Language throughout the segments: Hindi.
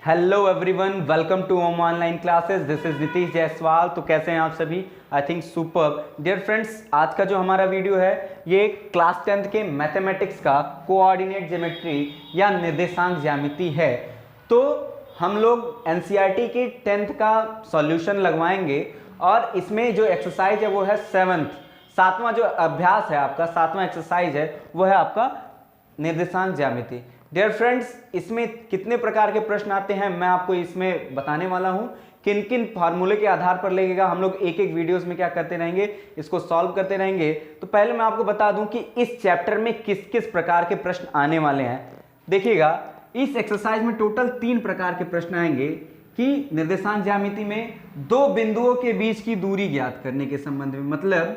Hello everyone, welcome to Om online classes. This is Nitish Jaiswal. तो कैसे हैं आप सभी? I think super. Dear friends, आज का जो हमारा वीडियो है ये क्लास 10th के मैथमेटिक्स का कोऑर्डिनेट ज्योमेट्री या निर्देशांक ज्यामिति है। तो हम लोग एनसीईआरटी की 10th का सॉल्यूशन लगवाएंगे और इसमें जो एक्सरसाइज है वो है 7वां जो अभ्यास है आपका, 7वां एक्सरसाइज है वो है आपका निर्देशांक ज्यामिति। डियर फ्रेंड्स, इसमें कितने प्रकार के प्रश्न आते हैं मैं आपको इसमें बताने वाला हूं। किन किन फार्मूले के आधार पर लगेगा, हम लोग एक एक वीडियोस में क्या करते रहेंगे, इसको सॉल्व करते रहेंगे। तो पहले मैं आपको बता दूं कि इस चैप्टर में किस किस प्रकार के प्रश्न आने वाले हैं। देखिएगा, इस एक्सरसाइज में टोटल 3 प्रकार के प्रश्न आएंगे कि निर्देशांक ज्यामिति में दो बिंदुओं के बीच की दूरी ज्ञात करने के संबंध में, मतलब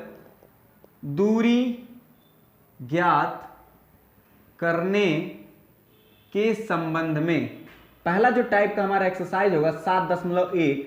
दूरी ज्ञात करने के संबंध में पहला जो टाइप का हमारा एक्सरसाइज होगा 7.1,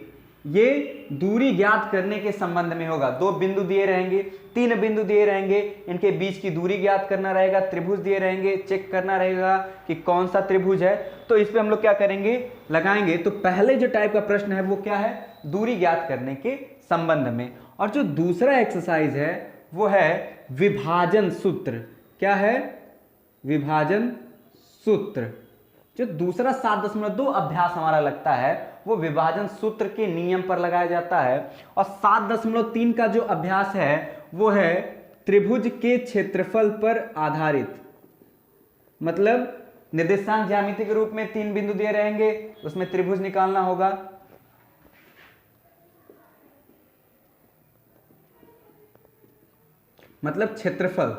ये दूरी ज्ञात करने के संबंध में होगा। 2 बिंदु दिए रहेंगे, 3 बिंदु दिए रहेंगे, इनके बीच की दूरी ज्ञात करना रहेगा। त्रिभुज दिए रहेंगे, चेक करना रहेगा कि कौन सा त्रिभुज है। तो इस पे हम लोग क्या करेंगे, लगाएंगे। तो पहले जो टाइप का प्रश्न है वो क्या है, दूरी ज्ञात करने के संबंध में। और जो दूसरा एक्सरसाइज है वो है विभाजन सूत्र। क्या है? विभाजन सूत्र। जो दूसरा 7.2 अभ्यास हमारा लगता है वो विभाजन सूत्र के नियम पर लगाया जाता है। और 7.3 का जो अभ्यास है वो है त्रिभुज के क्षेत्रफल पर आधारित। मतलब निर्देशांक ज्यामिति के रूप में 3 बिंदु दिए रहेंगे, उसमें त्रिभुज निकालना होगा। मतलब क्षेत्रफल,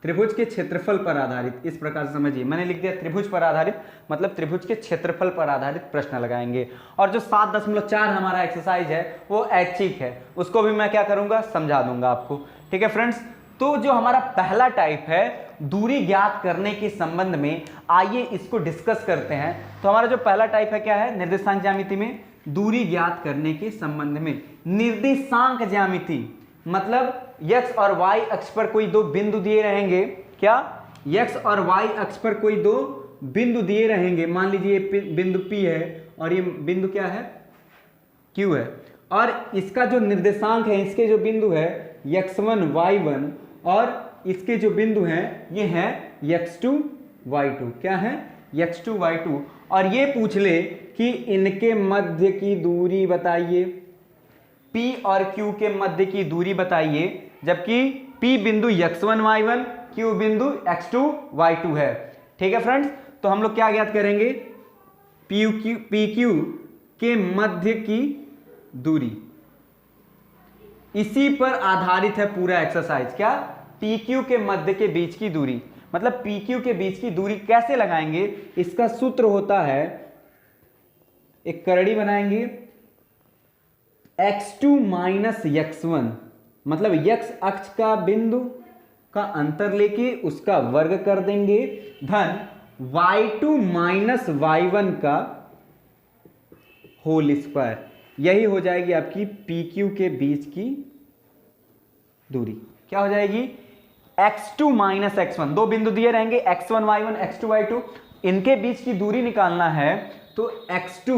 त्रिभुज के क्षेत्रफल पर आधारित। इस प्रकार से समझिए, मैंने लिख दिया त्रिभुज पर आधारित, मतलब त्रिभुज के क्षेत्रफल पर आधारित प्रश्न लगाएंगे। और जो 7.4 हमारा एक्सरसाइज है वो ऐच्छिक है, उसको भी मैं क्या करूंगा, समझा दूंगा आपको। ठीक है फ्रेंड्स, तो जो हमारा पहला टाइप है दूरी ज्ञात करने के संबंध में, आइए इसको डिस्कस करते हैं। तो हमारा जो पहला टाइप है क्या है, निर्देशांक ज्यामिति में दूरी ज्ञात करने के संबंध में। निर्देशांक ज्यामिति मतलब x और y अक्ष पर कोई 2 बिंदु दिए रहेंगे। क्या? x और y अक्ष पर कोई 2 बिंदु दिए रहेंगे। मान लीजिए बिंदु P है और ये बिंदु क्या है, Q है। और इसका जो निर्देशांक है, इसके जो बिंदु है x1 y1 और इसके जो बिंदु हैं ये हैं x2 y2। क्या है? x2 y2। और ये पूछ ले कि इनके मध्य की दूरी बताइए, P और Q के मध्य की दूरी बताइए। जबकि P बिंदु x1 y1, Q बिंदु x2 y2 है। ठीक है फ्रेंड्स, तो हम लोग क्या ज्ञात करेंगे, PQ के मध्य की दूरी। इसी पर आधारित है पूरा एक्सरसाइज। क्या? PQ के मध्य के बीच की दूरी। मतलब PQ के बीच की दूरी कैसे लगाएंगे, इसका सूत्र होता है, एक करड़ी बनाएंगे, x2 माइनस x1, मतलब x अक्ष का बिंदु का अंतर लेके उसका वर्ग कर देंगे, धन y2 माइनस y1 का होल स्क्वायर। यही हो जाएगी आपकी PQ के बीच की दूरी। क्या हो जाएगी? x2 माइनस x1, 2 बिंदु दिए रहेंगे x1 y1 x2 y2, इनके बीच की दूरी निकालना है। तो x2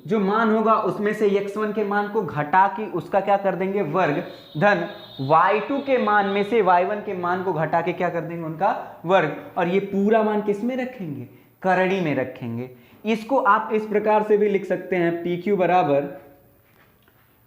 जो मान होगा उसमें से x1 के मान को घटा के उसका क्या कर देंगे, वर्ग, धन y2 के मान में से y1 के मान को घटा के क्या कर देंगे, उनका वर्ग। और ये पूरा मान किस में रखेंगे, करड़ी में रखेंगे। इसको आप इस प्रकार से भी लिख सकते हैं, PQ बराबर,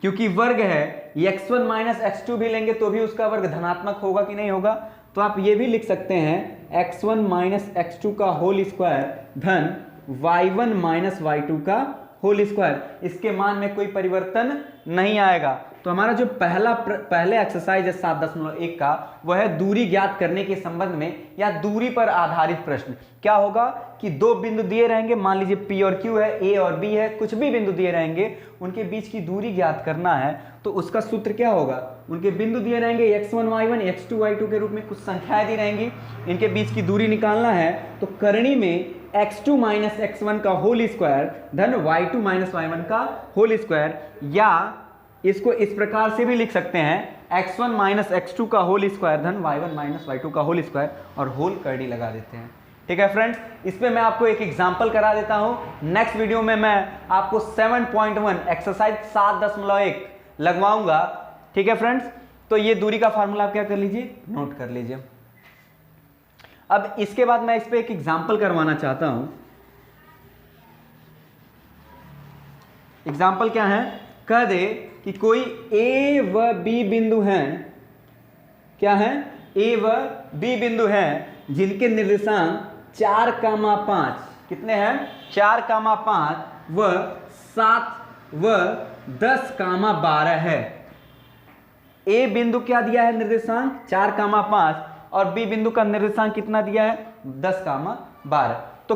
क्योंकि वर्ग है, x1 माइनस x2 भी लेंगे तो भी उसका वर्ग धनात्मक होगा कि नहीं होगा। तो आप ये भी लिख सकते हैं x1 माइनस x2 का होल स्क्वायर, धन y1 माइनस y2 का होल स्क्वायर। इसके मान में कोई परिवर्तन नहीं आएगा। तो हमारा जो पहले एक्सरसाइज है 7.1 का, वह है दूरी ज्ञात करने के संबंध में या दूरी पर आधारित प्रश्न। क्या होगा कि 2 बिंदु दिए रहेंगे, मान लीजिए P और Q है, A और B है, कुछ भी बिंदु दिए रहेंगे, उनके बीच की दूरी ज्ञात करना है। तो उसका सूत्र क्या होगा, उनके बिंदु दिए रहेंगे x1 y1 x2 y2 के रूप में कुछ संख्याएं दी रहेंगी, इनके बीच की दूरी निकालना है। तो करणी में x2 माइनस x1 का होल स्क्वायर, धन y2 माइनस y1 का होल स्क्वायर, या इसको इस प्रकार से भी लिख सकते हैं x1 माइनस x2 का होल स्क्वायर, धन y1 माइनस y2 का होल स्क्वायर, और होल करड़ी लगा देते हैं। ठीक है फ्रेंड्स, इस पे मैं आपको एक एग्जांपल करा देता हूं। नेक्स्ट वीडियो में मैं आपको 7.1 एक्सरसाइज 7.1 लगवाऊंगा। ठीक है फ्रेंड्स, तो ये दूरी का फार्मूला आप क्या कर लीजिए, नोट कर लीजिए। अब इसके बाद मैं इस पे एक एग्जांपल करवाना चाहता हूं। एग्जांपल क्या है, कह दे कि कोई ए व बी बिंदु हैं, क्या है, ए व बी बिंदु हैं जिनके निर्देशांक 4,5 कितने हैं, 4,5 व 7 व 10,12 है। ए बिंदु क्या दिया है निर्देशांक 4,5 और बी बिंदु का निर्देशांक कितना दिया है 10,12। तो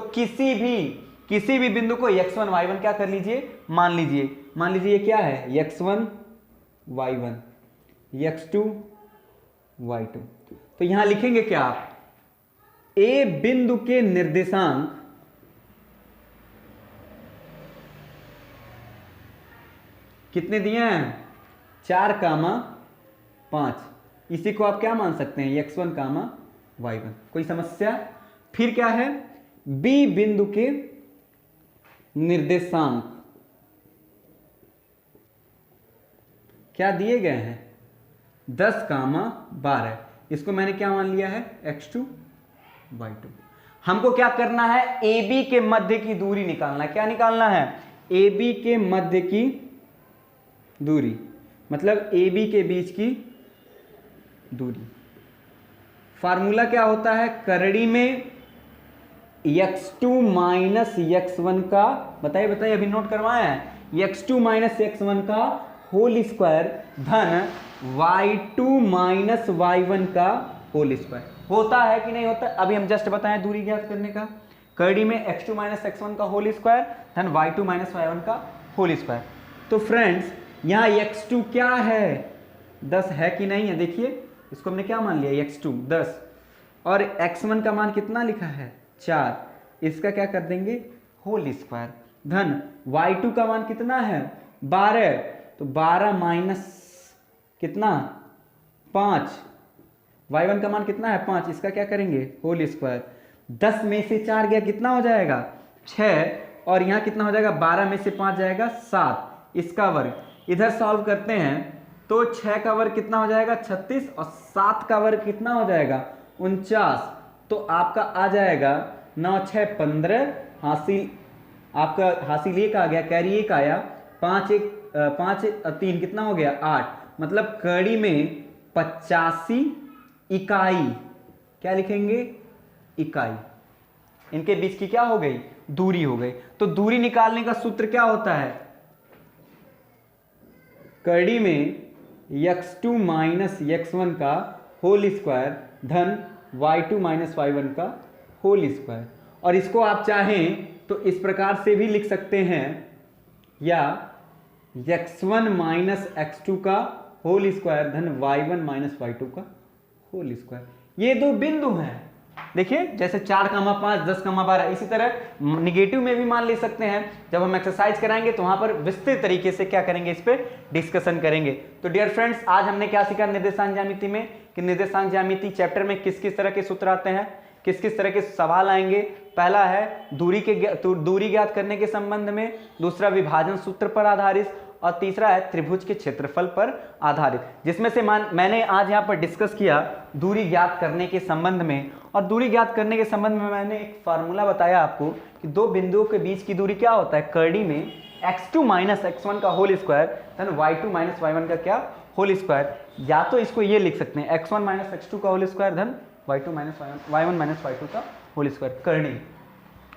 किसी भी बिंदु को x1 y1 क्या कर लीजिए, मान लीजिए ये क्या है x1 y1 x2 y2। तो यहां लिखेंगे क्या आप, ए बिंदु के निर्देशांक कितने दिए हैं 4,5, इसी को आप क्या मान सकते हैं x1, y1। कोई समस्या। फिर क्या है, बी बिंदु के निर्देशांक क्या दिए गए हैं 10,12, इसको मैंने क्या मान लिया है x2 y2। हमको क्या करना है, AB के मध्य की दूरी निकालना है। क्या निकालना है, AB के मध्य की दूरी, मतलब AB के बीच की दूरी। फार्मूला क्या होता है, करड़ी में x2 माइनस x1 का, बताइए अभी नोट करवाए हैं, x2 माइनस x1 का होल स्क्वायर धन y2 माइनस y1 का होल स्क्वायर। होता है कि नहीं होता, अभी हम जस्ट बताएं दूरी ज्ञात करने का। करड़ी में x2 माइनस x1 का होल स्क्वायर धन y2 माइनस y1 का होल स्क्वायर। तो फ्रेंड्स यहाँ x2 क्या है 10 है कि नहीं है, देखिए इसको हमने क्या मान लिया x2 10 और x1 का मान कितना लिखा है 4, इसका क्या कर देंगे होल स्क्वायर धन y2 का मान कितना है 12, तो 12 माइनस कितना 5, y1 का मान कितना है 5, इसका क्या करेंगे होल स्क्वायर। 10 में से 4 गया कितना हो जाएगा 6, और यहाँ कितना हो जाएगा 12 में से 5 जाएगा 7, इसका वर्ग। इधर सॉल्व करते हैं तो 6 का वर्ग कितना हो जाएगा 36 और 7 का वर्ग कितना हो जाएगा 49। तो आपका आ जाएगा 9 6 15, हासिल आपका हासिल 1 आ गया, कैरी 1 आया, 5 3 कितना हो गया 8, मतलब कड़ी में 85 इकाई, क्या लिखेंगे इकाई, इनके बीच की क्या हो गई दूरी हो गई। तो दूरी निकालने का सूत्र क्या होता है, कड़ी में x2 माइनस x1 का होल स्क्वायर धन y2 माइनस y1 का होल स्क्वायर। और इसको आप चाहें तो इस प्रकार से भी लिख सकते हैं, या x1 माइनस x2 का होल स्क्वायर धन y1 माइनस y2 का होल स्क्वायर। ये दो बिंदु हैं, देखिए जैसे 4,5 10,12, इसी तरह निगेटिव में भी मान ले सकते हैं। जब हम एक्सरसाइज कराएंगे तो वहां पर विस्तृत तरीके से क्या करेंगे, इस पे डिस्कशन करेंगे। तो डियर फ्रेंड्स, आज हमने क्या सीखा निर्देशांक ज्यामिति में, कि निर्देशांक ज्यामिति चैप्टर में किस किस तरह के सूत्र आते हैं, किस किस तरह के सवाल आएंगे। पहला है दूरी ज्ञात करने के संबंध में, दूसरा विभाजन सूत्र पर आधारित, और तीसरा है त्रिभुज के क्षेत्रफल पर आधारित, जिसमें से मैंने आज यहाँ पर डिस्कस किया दूरी ज्ञात करने के संबंध में। और दूरी ज्ञात करने के संबंध में मैंने एक फार्मूला बताया आपको कि दो बिंदुओं के बीच की दूरी क्या होता है, करड़ी में x2 माइनस x1 का होल स्क्वायर धन y2 माइनस y1 का क्या होल स्क्वायर। या तो इसको ये लिख सकते हैं x1 माइनस x2 का होल स्क्वायर धन y2 minus y1 minus y2 का होल स्क्वायर करनी।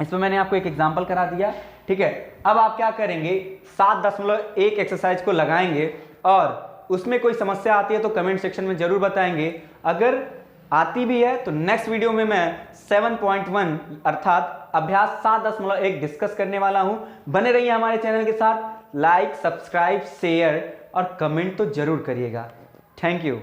इसमें मैंने आपको एक एग्जांपल करा दिया, ठीक है। अब आप क्या करेंगे, 7.1 एक्सरसाइज को लगाएंगे और उसमें कोई समस्या आती है तो कमेंट सेक्शन में जरूर बताएंगे। अगर आती भी है तो नेक्स्ट वीडियो में मैं 7.1 अर्थात अभ्यास 7.1 डिस्कस करने वाला हूं। बने रहिए हमारे चैनल के साथ, लाइक सब्सक्राइब शेयर और कमेंट तो जरूर करिएगा। Thank you.